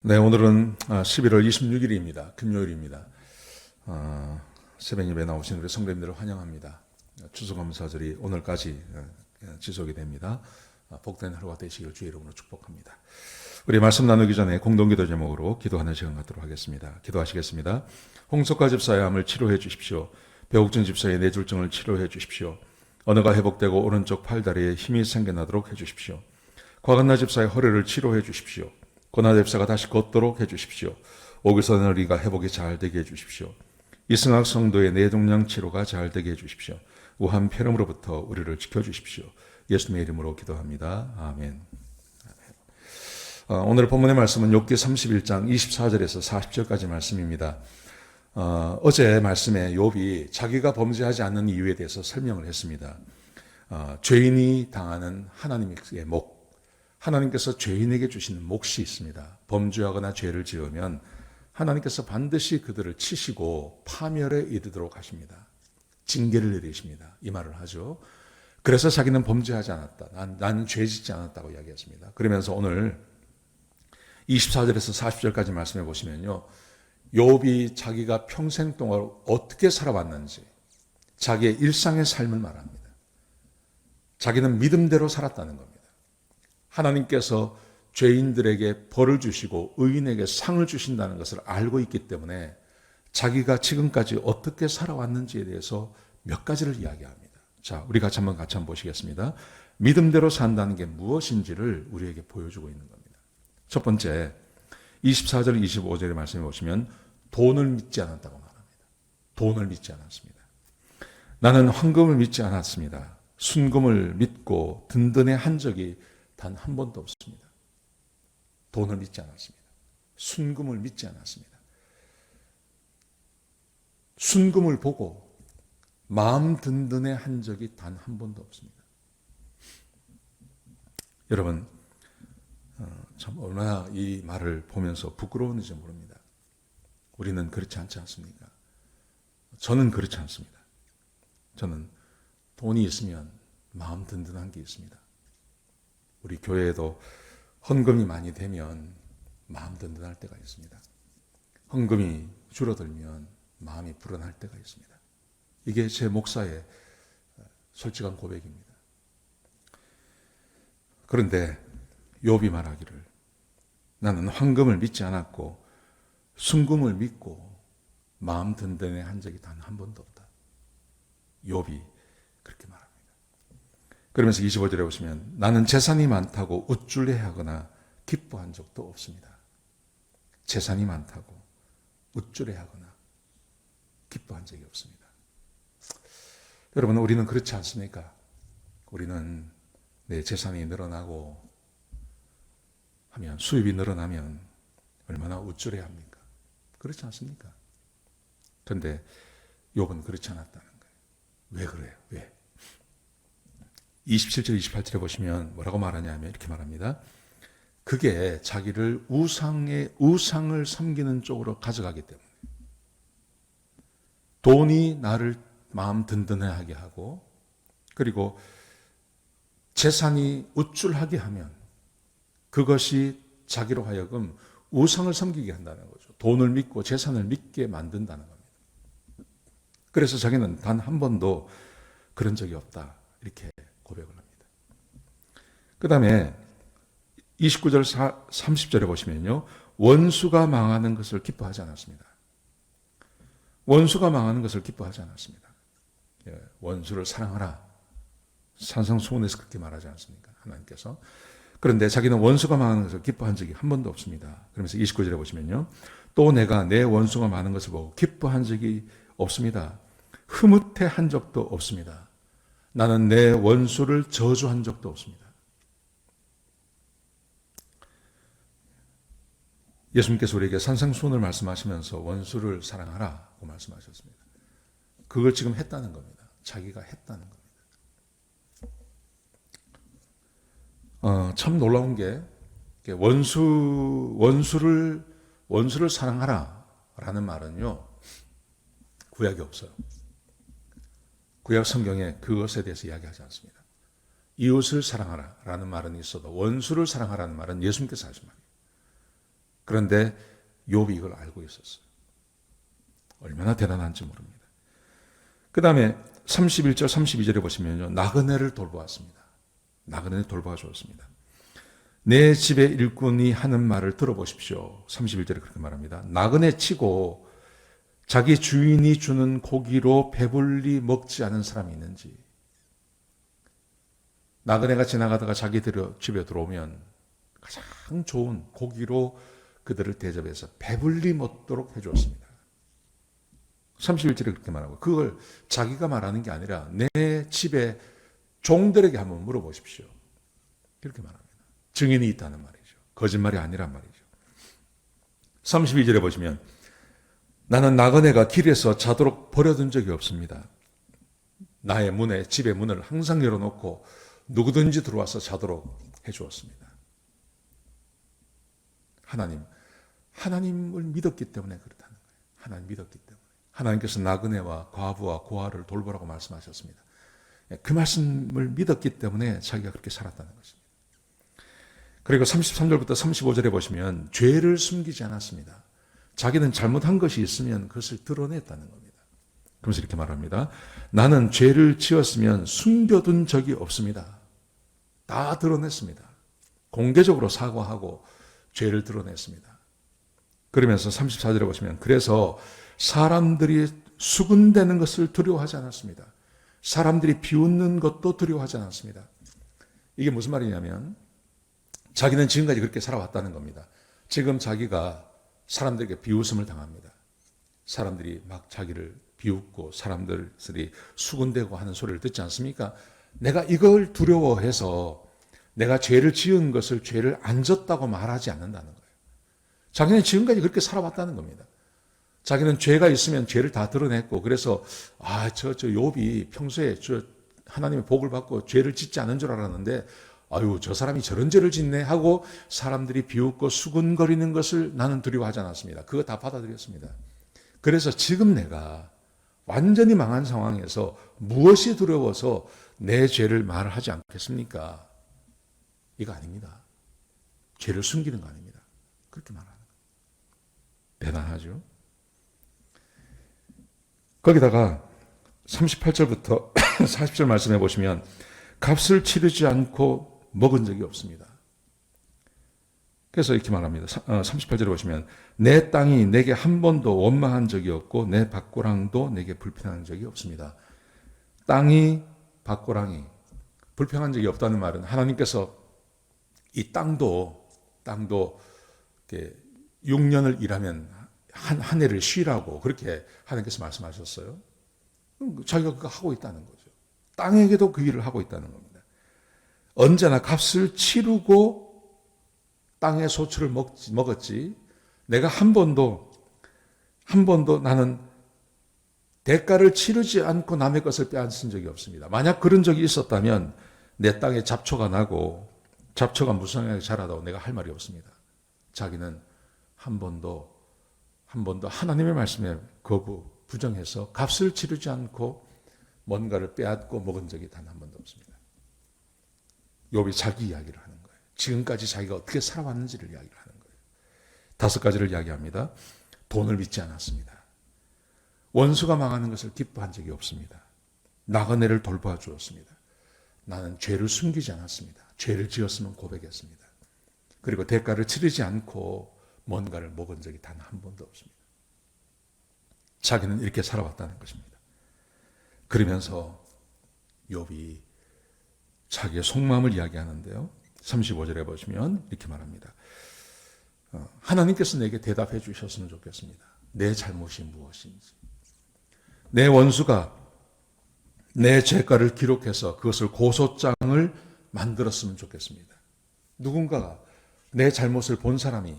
네, 오늘은 11월 26일입니다. 금요일입니다. 새벽 예배 나오신 우리 성도님들을 환영합니다. 추수감사절이 오늘까지 지속이 됩니다. 복된 하루가 되시길 주의 이름으로 축복합니다. 우리 말씀 나누기 전에 공동기도 제목으로 기도하는 시간 갖도록 하겠습니다. 기도하시겠습니다. 홍석화 집사의 암을 치료해 주십시오. 배옥준 집사의 뇌졸중을 치료해 주십시오. 언어가 회복되고 오른쪽 팔다리에 힘이 생겨나도록 해주십시오. 곽은나 집사의 허리를 치료해 주십시오. 권하 집사가 다시 걷도록 해주십시오. 오길선 어리가 회복이 잘 되게 해주십시오. 이승학 성도의 뇌종양 치료가 잘 되게 해주십시오. 우한 폐렴으로부터 우리를 지켜주십시오. 예수님의 이름으로 기도합니다. 아멘. 오늘 본문의 말씀은 욥기 31장 24절에서 40절까지 말씀입니다. 어제 말씀에 욥이 자기가 범죄하지 않는 이유에 대해서 설명을 했습니다. 죄인이 당하는 하나님의 목, 하나님께서 죄인에게 주시는 몫이 있습니다. 범죄하거나 죄를 지으면 하나님께서 반드시 그들을 치시고 파멸에 이르도록 하십니다. 징계를 내리십니다. 이 말을 하죠. 그래서 자기는 범죄하지 않았다. 나는 죄 짓지 않았다고 이야기했습니다. 그러면서 오늘 24절에서 40절까지 말씀해 보시면요. 욥이 자기가 평생 동안 어떻게 살아왔는지 자기의 일상의 삶을 말합니다. 자기는 믿음대로 살았다는 겁니다. 하나님께서 죄인들에게 벌을 주시고 의인에게 상을 주신다는 것을 알고 있기 때문에 자기가 지금까지 어떻게 살아왔는지에 대해서 몇 가지를 이야기합니다. 자, 우리 같이 한번 보시겠습니다. 믿음대로 산다는 게 무엇인지를 우리에게 보여주고 있는 겁니다. 첫 번째, 24절, 25절의 말씀에 보시면 돈을 믿지 않았다고 말합니다. 돈을 믿지 않았습니다. 나는 황금을 믿지 않았습니다. 순금을 믿고 든든해한 적이 단 한 번도 없습니다. 돈을 믿지 않았습니다. 순금을 믿지 않았습니다. 순금을 보고 마음 든든해한 적이 단 한 번도 없습니다. 여러분, 참 얼마나 이 말을 보면서 부끄러웠는지 모릅니다. 우리는 그렇지 않지 않습니까? 저는 그렇지 않습니다. 저는 돈이 있으면 마음 든든한 게 있습니다. 우리 교회에도 헌금이 많이 되면 마음 든든할 때가 있습니다. 헌금이 줄어들면 마음이 불안할 때가 있습니다. 이게 제 목사의 솔직한 고백입니다. 그런데 욥이 말하기를 나는 황금을 믿지 않았고 순금을 믿고 마음 든든해한 적이 단 한 번도 없다. 욥이 그렇게 말합니다. 그러면서 25절에 보시면 나는 재산이 많다고 우쭐해하거나 기뻐한 적도 없습니다. 재산이 많다고 우쭐해하거나 기뻐한 적이 없습니다. 여러분, 우리는 그렇지 않습니까? 우리는 내 재산이 늘어나고 하면, 수입이 늘어나면 얼마나 우쭐해합니까? 그렇지 않습니까? 그런데 욥은 그렇지 않았다는 거예요. 왜 그래요? 왜? 27절, 28절에 보시면 뭐라고 말하냐면 이렇게 말합니다. 그게 자기를 우상을 섬기는 쪽으로 가져가기 때문에 돈이 나를 마음 든든하게 하고 그리고 재산이 우쭐하게 하면 그것이 자기로 하여금 우상을 섬기게 한다는 거죠. 돈을 믿고 재산을 믿게 만든다는 겁니다. 그래서 자기는 단 한 번도 그런 적이 없다. 이렇게 고백을 합니다. 그 다음에 29절 30절에 보시면요. 원수가 망하는 것을 기뻐하지 않았습니다. 원수가 망하는 것을 기뻐하지 않았습니다. 원수를 사랑하라. 산상수훈에서 그렇게 말하지 않습니까? 하나님께서. 그런데 자기는 원수가 망하는 것을 기뻐한 적이 한 번도 없습니다. 그러면서 29절에 보시면요. 또 내가 내 원수가 많은 것을 보고 기뻐한 적이 없습니다. 흐뭇해한 적도 없습니다. 나는 내 원수를 저주한 적도 없습니다. 예수님께서 우리에게 산상수훈을 말씀하시면서 원수를 사랑하라고 말씀하셨습니다. 그걸 지금 했다는 겁니다. 자기가 했다는 겁니다. 참 놀라운 게 원수를 사랑하라라는 말은요. 구약이 없어요. 구약 성경에 그것에 대해서 이야기하지 않습니다. 이웃을 사랑하라라는 말은 있어도 원수를 사랑하라는 말은 예수님께서 하신 말이에요. 그런데 욥이 이걸 알고 있었어요. 얼마나 대단한지 모릅니다. 그 다음에 31절 32절에 보시면요, 나그네를 돌보았습니다. 나그네를 돌보아 주었습니다. 내 집의 일꾼이 하는 말을 들어보십시오. 31절에 그렇게 말합니다. 나그네 치고 자기 주인이 주는 고기로 배불리 먹지 않은 사람이 있는지. 나그네가 지나가다가 자기 집에 들어오면 가장 좋은 고기로 그들을 대접해서 배불리 먹도록 해주었습니다. 31절에 그렇게 말하고, 그걸 자기가 말하는 게 아니라 내 집에 종들에게 한번 물어보십시오. 그렇게 말합니다. 증인이 있다는 말이죠. 거짓말이 아니란 말이죠. 32절에 보시면, 나는 나그네가 길에서 자도록 버려둔 적이 없습니다. 나의 문에, 집의 문을 항상 열어놓고 누구든지 들어와서 자도록 해주었습니다. 하나님을 믿었기 때문에 그렇다는 거예요. 하나님 믿었기 때문에. 하나님께서 나그네와 과부와 고아를 돌보라고 말씀하셨습니다. 그 말씀을 믿었기 때문에 자기가 그렇게 살았다는 것입니다. 그리고 33절부터 35절에 보시면 죄를 숨기지 않았습니다. 자기는 잘못한 것이 있으면 그것을 드러냈다는 겁니다. 그러면서 이렇게 말합니다. 나는 죄를 지었으면 숨겨둔 적이 없습니다. 다 드러냈습니다. 공개적으로 사과하고 죄를 드러냈습니다. 그러면서 34절에 보시면, 그래서 사람들이 수군대는 것을 두려워하지 않았습니다. 사람들이 비웃는 것도 두려워하지 않았습니다. 이게 무슨 말이냐면, 자기는 지금까지 그렇게 살아왔다는 겁니다. 지금 자기가 사람들에게 비웃음을 당합니다. 사람들이 막 자기를 비웃고 사람들이 수군대고 하는 소리를 듣지 않습니까? 내가 이걸 두려워해서 내가 죄를 지은 것을 죄를 안 졌다고 말하지 않는다는 거예요. 자기는 지금까지 그렇게 살아왔다는 겁니다. 자기는 죄가 있으면 죄를 다 드러냈고, 그래서 저 욥이 평소에 하나님의 복을 받고 죄를 짓지 않은 줄 알았는데, 저 사람이 저런 죄를 짓네 하고 사람들이 비웃고 수군거리는 것을 나는 두려워하지 않았습니다. 그거 다 받아들였습니다. 그래서 지금 내가 완전히 망한 상황에서 무엇이 두려워서 내 죄를 말하지 않겠습니까? 이거 아닙니다. 죄를 숨기는 거 아닙니다. 그렇게 말하는 거예요. 대단하죠? 거기다가 38절부터 40절 말씀해 보시면, 값을 치르지 않고 먹은 적이 없습니다. 그래서 이렇게 말합니다. 38절에 보시면, 내 땅이 내게 한 번도 원망한 적이 없고 내 밭고랑도 내게 불평한 적이 없습니다. 땅이, 밭고랑이 불평한 적이 없다는 말은, 하나님께서 이 땅도 6년을 일하면 한 해를 쉬라고 그렇게 하나님께서 말씀하셨어요. 자기가 그거 하고 있다는 거죠. 땅에게도 그 일을 하고 있다는 겁니다. 언제나 값을 치르고 땅의 소출을 먹었지, 내가 한 번도 나는 대가를 치르지 않고 남의 것을 빼앗은 적이 없습니다. 만약 그런 적이 있었다면 내 땅에 잡초가 나고 잡초가 무성하게 자라다고 내가 할 말이 없습니다. 자기는 한 번도 하나님의 말씀에 부정해서 값을 치르지 않고 뭔가를 빼앗고 먹은 적이 단 한 번도 없습니다. 욥이 자기 이야기를 하는 거예요. 지금까지 자기가 어떻게 살아왔는지를 이야기를 하는 거예요. 5가지를 이야기합니다. 돈을 믿지 않았습니다. 원수가 망하는 것을 기뻐한 적이 없습니다. 나그네를 돌보아 주었습니다. 나는 죄를 숨기지 않았습니다. 죄를 지었으면 고백했습니다. 그리고 대가를 치르지 않고 뭔가를 먹은 적이 단 한 번도 없습니다. 자기는 이렇게 살아왔다는 것입니다. 그러면서 욥이 자기의 속마음을 이야기하는데요. 35절에 보시면 이렇게 말합니다. 하나님께서 내게 대답해 주셨으면 좋겠습니다. 내 잘못이 무엇인지. 내 원수가 내 죄가를 기록해서 그것을 고소장을 만들었으면 좋겠습니다. 누군가 내 잘못을 본 사람이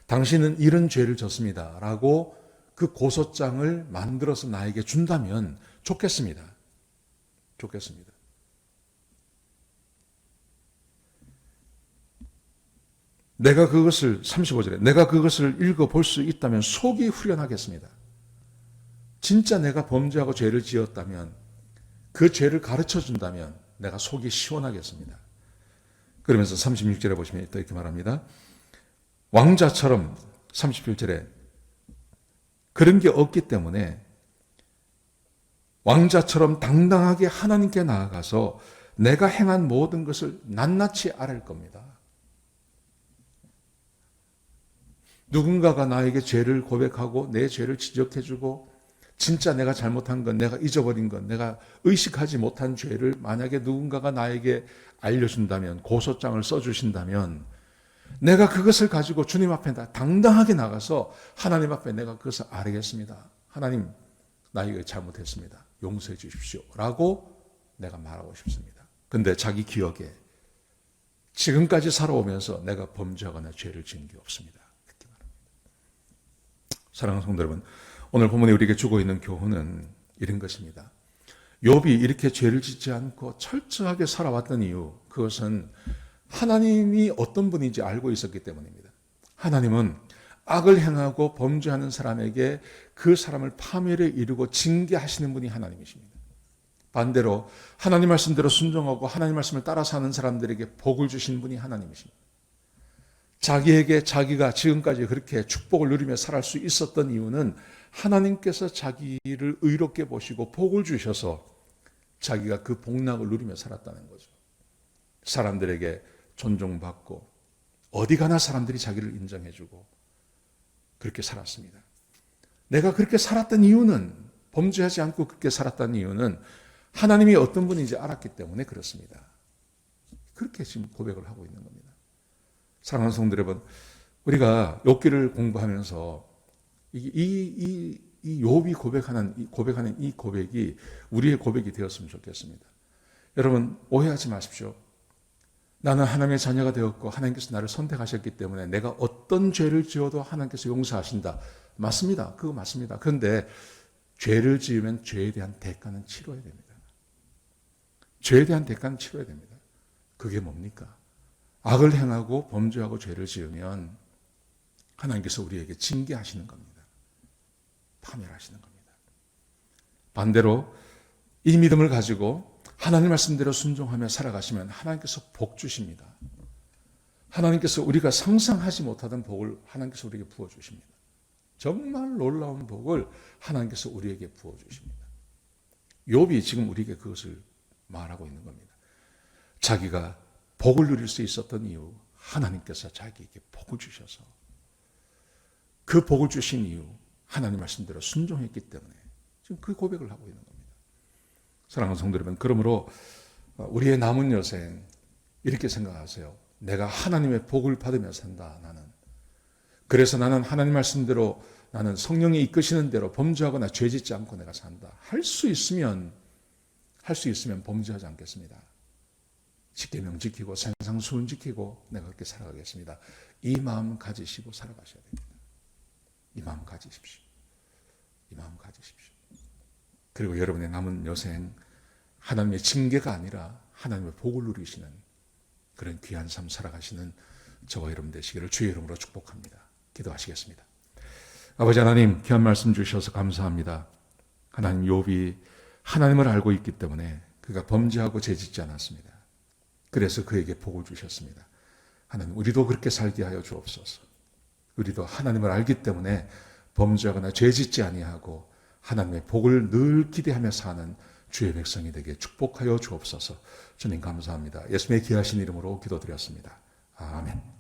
당신은 이런 죄를 졌습니다 라고 그 고소장을 만들어서 나에게 준다면 좋겠습니다. 내가 그것을 35절에 내가 그것을 읽어볼 수 있다면 속이 후련하겠습니다. 진짜 내가 범죄하고 죄를 지었다면, 그 죄를 가르쳐 준다면 내가 속이 시원하겠습니다. 그러면서 36절에 보시면 또 이렇게 말합니다. 왕자처럼 37절에 그런 게 없기 때문에 왕자처럼 당당하게 하나님께 나아가서 내가 행한 모든 것을 낱낱이 아뢰을 겁니다. 누군가가 나에게 죄를 고백하고 내 죄를 지적해주고 진짜 내가 잘못한 건, 내가 잊어버린 건, 내가 의식하지 못한 죄를 만약에 누군가가 나에게 알려준다면, 고소장을 써주신다면 내가 그것을 가지고 주님 앞에 당당하게 나가서 하나님 앞에 내가 그것을 아뢰겠습니다. 하나님, 나 이거 잘못했습니다. 용서해 주십시오. 라고 내가 말하고 싶습니다. 근데 자기 기억에 지금까지 살아오면서 내가 범죄하거나 죄를 지은 게 없습니다. 그렇게 말합니다. 사랑하는 성도 여러분, 오늘 본문에 우리에게 주고 있는 교훈은 이런 것입니다. 욥이 이렇게 죄를 짓지 않고 철저하게 살아왔던 이유, 그것은 하나님이 어떤 분인지 알고 있었기 때문입니다. 하나님은 악을 행하고 범죄하는 사람에게 그 사람을 파멸에 이르고 징계하시는 분이 하나님이십니다. 반대로 하나님 말씀대로 순종하고 하나님 말씀을 따라 사는 사람들에게 복을 주신 분이 하나님이십니다. 자기에게 자기가 지금까지 그렇게 축복을 누리며 살아갈 수 있었던 이유는 하나님께서 자기를 의롭게 보시고 복을 주셔서 자기가 그 복락을 누리며 살았다는 거죠. 사람들에게 존중받고 어디 가나 사람들이 자기를 인정해주고 그렇게 살았습니다. 내가 그렇게 살았던 이유는, 범죄하지 않고 그렇게 살았던 이유는 하나님이 어떤 분인지 알았기 때문에 그렇습니다. 그렇게 지금 고백을 하고 있는 겁니다. 사랑하는 성도 여러분, 우리가 욥기를 공부하면서 이 욥이 고백하는 이 고백이 우리의 고백이 되었으면 좋겠습니다. 여러분, 오해하지 마십시오. 나는 하나님의 자녀가 되었고 하나님께서 나를 선택하셨기 때문에 내가 어떤 죄를 지어도 하나님께서 용서하신다. 맞습니다. 그거 맞습니다. 그런데 죄를 지으면 죄에 대한 대가는 치러야 됩니다. 죄에 대한 대가는 치러야 됩니다. 그게 뭡니까? 악을 행하고 범죄하고 죄를 지으면 하나님께서 우리에게 징계하시는 겁니다. 파멸하시는 겁니다. 반대로 이 믿음을 가지고 하나님 말씀대로 순종하며 살아가시면 하나님께서 복 주십니다. 하나님께서 우리가 상상하지 못하던 복을 하나님께서 우리에게 부어주십니다. 정말 놀라운 복을 하나님께서 우리에게 부어주십니다. 욥이 지금 우리에게 그것을 말하고 있는 겁니다. 자기가 복을 누릴 수 있었던 이유, 하나님께서 자기에게 복을 주셔서 그 복을 주신 이유, 하나님 말씀대로 순종했기 때문에 지금 그 고백을 하고 있는 겁니다. 사랑하는 성도 여러분, 그러므로 우리의 남은 여생 이렇게 생각하세요. 내가 하나님의 복을 받으며 산다, 나는. 그래서 나는 하나님 말씀대로, 나는 성령이 이끄시는 대로 범죄하거나 죄짓지 않고 내가 산다. 할 수 있으면 범죄하지 않겠습니다. 십계명 지키고 산상수훈 지키고 내가 그렇게 살아가겠습니다. 이 마음 가지시고 살아가셔야 됩니다. 이 마음 가지십시오. 이 마음 가지십시오. 그리고 여러분의 남은 여생 하나님의 징계가 아니라 하나님의 복을 누리시는 그런 귀한 삶 살아가시는 저와 여러분 되시기를 주의 이름으로 축복합니다. 기도하시겠습니다. 아버지 하나님, 귀한 말씀 주셔서 감사합니다. 하나님, 욥이 하나님을 알고 있기 때문에 그가 범죄하고 죄짓지 않았습니다. 그래서 그에게 복을 주셨습니다. 하나님, 우리도 그렇게 살게 하여 주옵소서. 우리도 하나님을 알기 때문에 범죄하거나 죄짓지 아니하고 하나님의 복을 늘 기대하며 사는 주의 백성이 되게 축복하여 주옵소서. 주님 감사합니다. 예수님의 귀하신 이름으로 기도드렸습니다. 아멘.